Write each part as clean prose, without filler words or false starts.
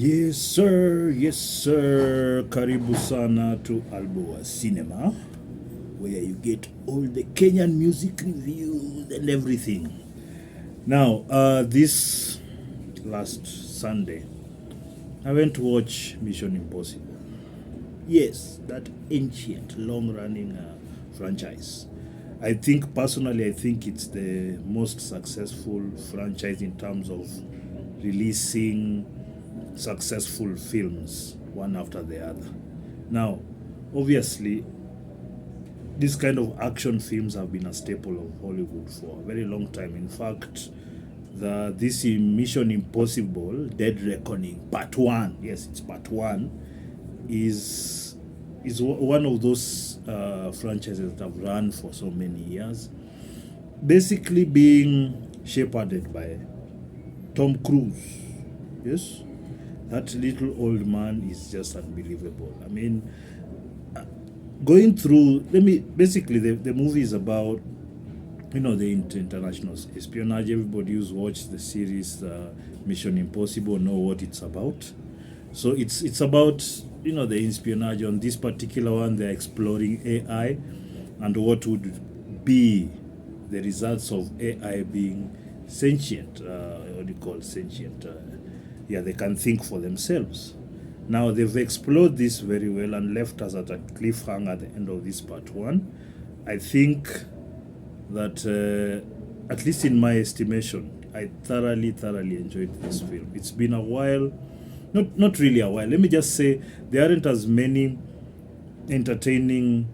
Yes sir. Karibu sana to Anga Cinema, where you get all the Kenyan music reviews and everything. Now, this last Sunday, I went to watch Mission Impossible. Yes, that ancient, long-running franchise. Personally, I think it's the most successful franchise in terms of releasing successful films one after the other. Now, obviously, these kind of action films have been a staple of Hollywood for a very long time. In fact, this Mission Impossible Dead Reckoning Part 1, yes, it's Part 1, is one of those franchises that have run for so many years, basically being shepherded by Tom Cruise. Yes, that little old man is just unbelievable. I mean, going through, the movie is about, the international espionage. Everybody who's watched the series Mission Impossible know what it's about. So it's about, the espionage. On this particular one, they're exploring AI and what would be the results of AI being sentient. What do you call sentient? They can think for themselves. Now, they've explored this very well and left us at a cliffhanger at the end of this Part 1. I think that, at least in my estimation, I thoroughly enjoyed this film. It's been a while, not really a while. Let me just say there aren't as many entertaining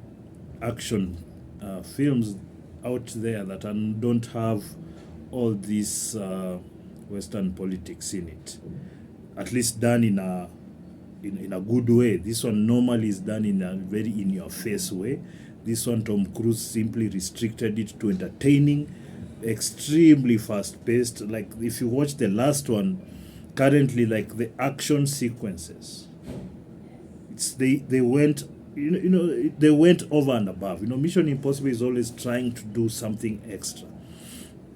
action films out there that don't have all these Western politics in it. At least done in a good way. This one normally is done in a very in-your-face way. This one, Tom Cruise simply restricted it to entertaining, extremely fast-paced. Like, if you watch the last one, currently, like, the action sequences, they went, they went over and above. Mission Impossible is always trying to do something extra.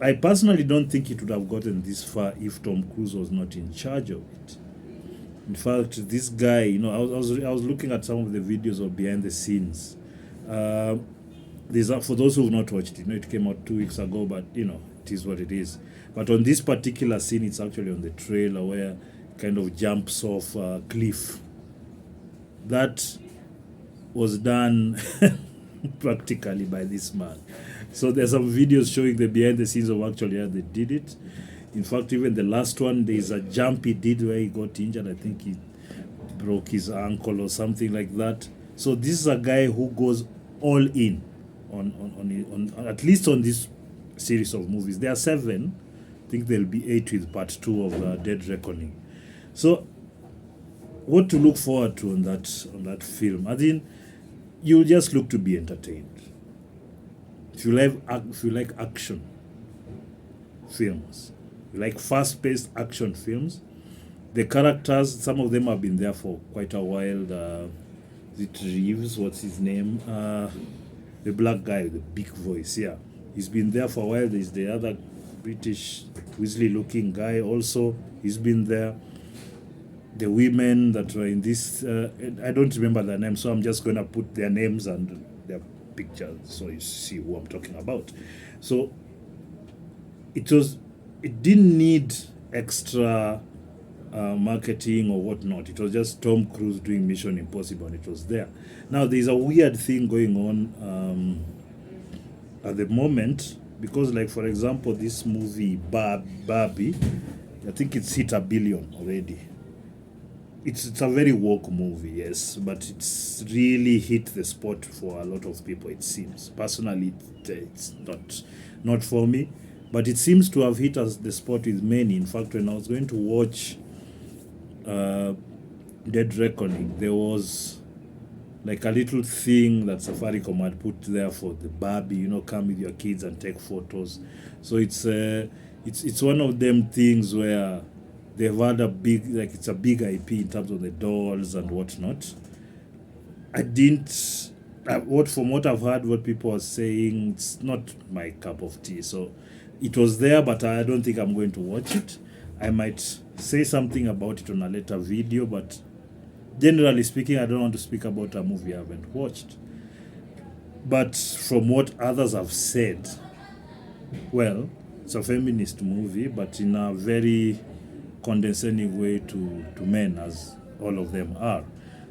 I personally don't think it would have gotten this far if Tom Cruise was not in charge of it. In fact, this guy, I was looking at some of the videos of behind the scenes. For those who have not watched it, it came out 2 weeks ago, but it is what it is. But on this particular scene, it's actually on the trailer where it kind of jumps off a cliff. That was done practically by this man. So there's some videos showing the behind the scenes of actually how they did it. In fact, even the last one, there's a jump he did where he got injured. I think he broke his ankle or something like that. So this is a guy who goes all in on at least on this series of movies. There are 7. I think there'll be 8 with Part 2 of Dead Reckoning. So what to look forward to on that film? I think you just look to be entertained. If you like action films, you like fast-paced action films, the characters, some of them have been there for quite a while. Reeves, what's his name? The black guy with the big voice, yeah. He's been there for a while. There's the other British Weasley-looking guy also. He's been there. The women that were in this, I don't remember their names, so I'm just going to put their names and their pictures so you see who I'm talking about. So it didn't need extra marketing or whatnot. It was just Tom Cruise doing Mission Impossible and it was there. Now there's a weird thing going on at the moment, because, like, for example, this movie Barbie, I think it's hit $1 billion already. It's a very woke movie, yes, but it's really hit the spot for a lot of people, it seems. Personally, it's not for me, but it seems to have hit us the spot with many. In fact, when I was going to watch Dead Reckoning, there was like a little thing that Safaricom had put there for the Barbie, come with your kids and take photos. So it's one of them things where they've had it's a big IP in terms of the dolls and whatnot. From what I've heard, what people are saying, it's not my cup of tea. So it was there, but I don't think I'm going to watch it. I might say something about it on a later video, but generally speaking, I don't want to speak about a movie I haven't watched. But from what others have said, well, it's a feminist movie, but in a very condescending way to men, as all of them are.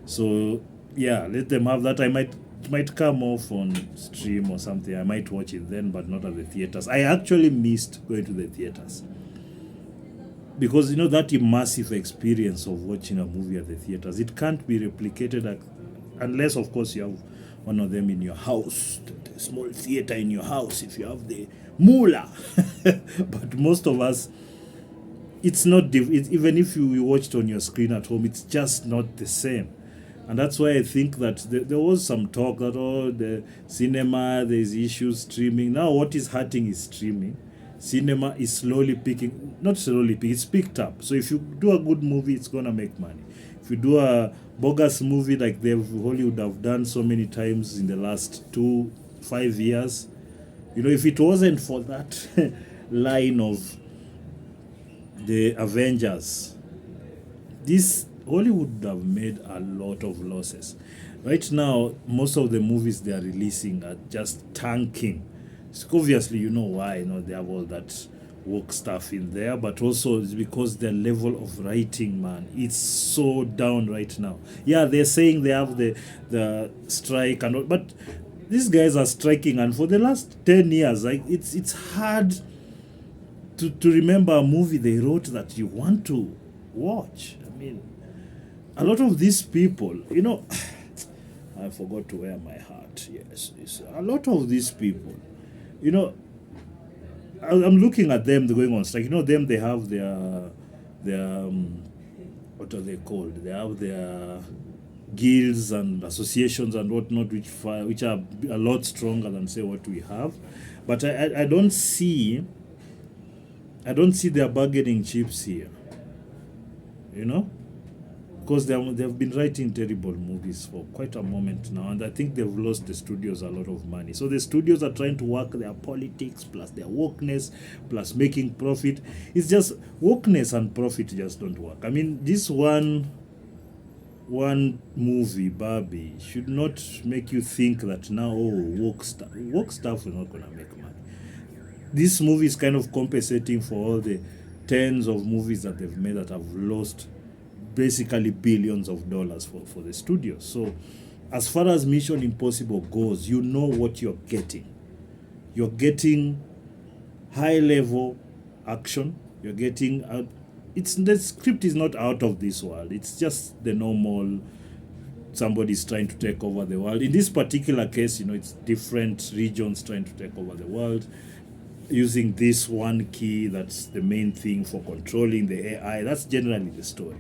So yeah, let them have that. It might come off on stream or something. I might watch it then, but not at the theaters. I actually missed going to the theaters, because that immersive experience of watching a movie at the theaters, it can't be replicated unless, of course, you have one of them in your house, the small theater in your house, if you have the moolah. But most of us, it's not even if you watched on your screen at home, it's just not the same. And that's why I think that there was some talk that the cinema, there's issues streaming. Now what is hurting is streaming. Cinema is slowly picking, not slowly picking, it's picked up. So if you do a good movie, it's gonna make money. If you do a bogus movie like Hollywood have done so many times in the last 5 years, if it wasn't for that line of the Avengers, this Hollywood would have made a lot of losses. Right now, most of the movies they are releasing are just tanking. So obviously, you know why. They have all that woke stuff in there, but also it's because their level of writing, man, it's so down right now. Yeah, they're saying they have the strike and all, but these guys are striking, and for the last 10 years, like it's hard to remember a movie they wrote that you want to watch. I mean, a lot of these people, I forgot to wear my hat. Yes, a lot of these people, I'm looking at them, they're going on strike. Them, they have their what are they called? They have their guilds and associations and whatnot, which are a lot stronger than, say, what we have. But I don't see their bargaining chips here. Because they've been writing terrible movies for quite a moment now, and I think they've lost the studios a lot of money. So the studios are trying to work their politics plus their wokeness plus making profit. It's just wokeness and profit just don't work. I mean, this one movie, Barbie, should not make you think that now, woke stuff is not going to make money. This movie is kind of compensating for all the tens of movies that they've made that have lost basically billions of dollars for the studio. So as far as Mission Impossible goes, you know what you're getting. You're getting high-level action. You're getting the script is not out of this world. It's just the normal, somebody's trying to take over the world. In this particular case, it's different regions trying to take over the world using this one key. That's the main thing for controlling the AI. That's generally the story.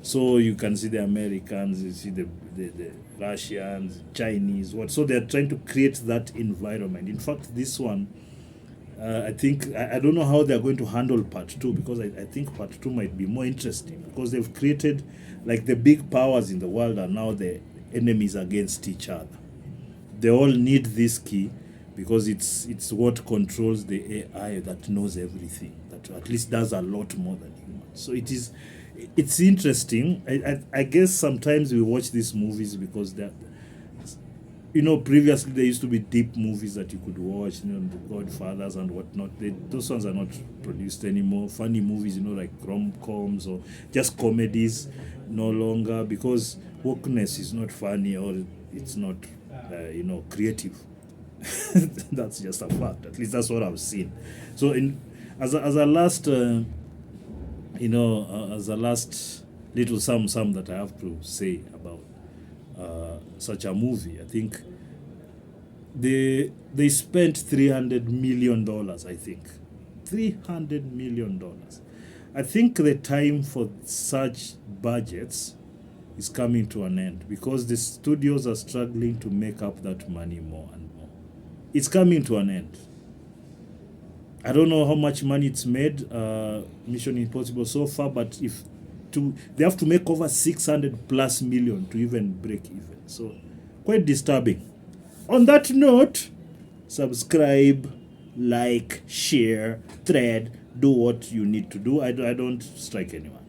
So you can see the Americans, you see the Russians, Chinese, so they're trying to create that environment. In fact, this one, I think, I don't know how they're going to handle part 2, because I think part 2 might be more interesting, because they've created, like, the big powers in the world are now the enemies against each other. They all need this key, because it's what controls the AI that knows everything, that at least does a lot more than humans. So it's interesting. I guess sometimes we watch these movies because they're, previously there used to be deep movies that you could watch, the Godfathers and whatnot. Those ones are not produced anymore. Funny movies, like rom-coms or just comedies, no longer, because wokeness is not funny, or it's not, creative. That's just a fact. At least that's what I've seen. So as a last as a last little sum that I have to say about such a movie, I think they spent $300 million, I think. $300 million. I think the time for such budgets is coming to an end, because the studios are struggling to make up that money more and more. It's coming to an end. I don't know how much money it's made, Mission Impossible so far, but they have to make over 600 plus million to even break even. So quite disturbing. On that note, subscribe, like, share, thread, do what you need to do. I don't strike anyone.